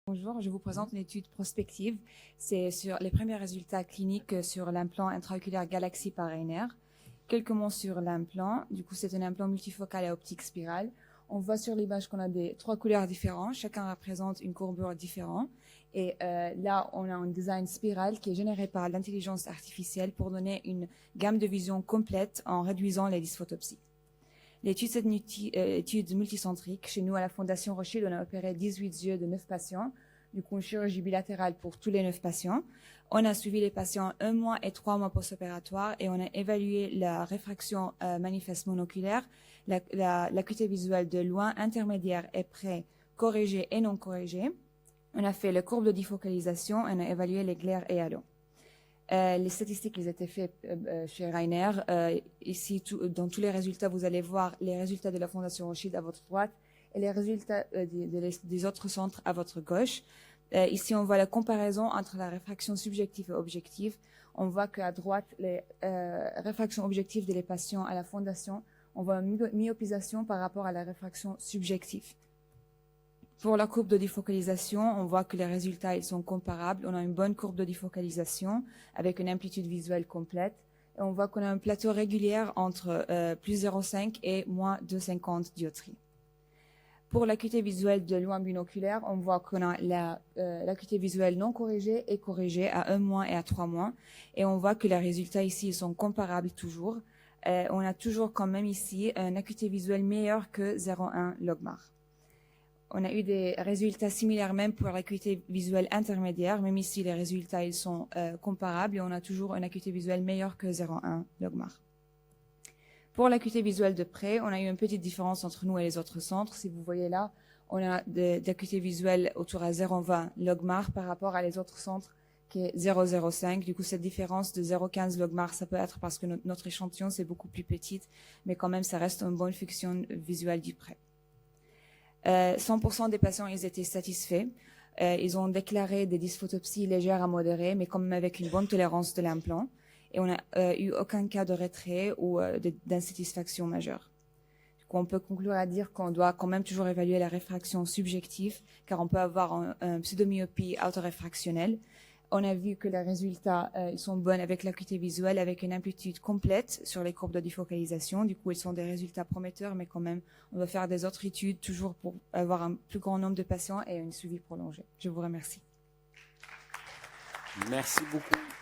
Bonjour, je vous présente une étude prospective. C'est sur les premiers résultats cliniques sur l'implant intraoculaire Galaxy par Rainer. Quelques mots sur l'implant. Du coup, c'est un implant multifocal à optique spirale. On voit sur l'image qu'on a trois couleurs différentes. Chacun représente une courbure différente. Et là, on a un design spirale qui est généré par l'intelligence artificielle pour donner une gamme de vision complète en réduisant les dysphotopsies. L'étude, c'est une étude multicentrique. Chez nous, à la Fondation Rothschild, on a opéré 18 yeux de 9 patients. Du coup, une chirurgie bilatérale pour tous les 9 patients. On a suivi les patients 1 mois et 3 mois post-opératoire et on a évalué la réfraction manifeste monoculaire, l'acuité visuelle de loin, intermédiaire et près, corrigée et non corrigée. On a fait la courbe de défocalisation, on a évalué les glaires et halos. Les statistiques ils étaient faites chez Rainer. Ici, dans tous les résultats, vous allez voir les résultats de la Fondation Rothschild à votre droite et les résultats des autres centres à votre gauche. Ici, on voit la comparaison entre la réfraction subjective et objective. On voit qu'à droite, les réfractions objectives des patients à la Fondation, on voit une myopisation par rapport à la réfraction subjective. Pour la courbe de défocalisation, on voit que les résultats ils sont comparables. On a une bonne courbe de défocalisation avec une amplitude visuelle complète. Et on voit qu'on a un plateau régulier entre plus 0,5 et moins 2,50 dioptries. Pour l'acuité visuelle de loin binoculaire, on voit qu'on a l'acuité visuelle non corrigée et corrigée à 1 mois et à 3 mois. Et on voit que les résultats ici ils sont comparables toujours. On a toujours quand même ici une acuité visuelle meilleure que 0,1 logmar. On a eu des résultats similaires même pour l'acuité visuelle intermédiaire. Même ici, les résultats ils sont comparables et on a toujours une acuité visuelle meilleure que 0,1 logmar. Pour l'acuité visuelle de près, on a eu une petite différence entre nous et les autres centres. Si vous voyez là, on a d'acuité visuelle autour à 0,20 logmar par rapport à les autres centres qui est 0,05. Du coup, cette différence de 0,15 logmar, ça peut être parce que notre échantillon c'est beaucoup plus petit, mais quand même, ça reste une bonne fonction visuelle du près. 100% des patients ils étaet satisfaits. Ils ont déclaré des dysphotopsies légères à modérées, mais quand même avec une bonne tolérance de l'implant. Et on n'a eu aucun cas de retrait ou d'insatisfaction majeure. Du coup, on peut conclure à dire qu'on doit quand même toujours évaluer la réfraction subjective, car on peut avoir un pseudomyopie autoréfractionnelle. On a vu que les résultats ils sont bons avec l'acuité visuelle, avec une amplitude complète sur les courbes de défocalisation. Du coup, ils sont des résultats prometteurs, mais quand même, on va faire des autres études toujours pour avoir un plus grand nombre de patients et un suivi prolongé. Je vous remercie. Merci beaucoup.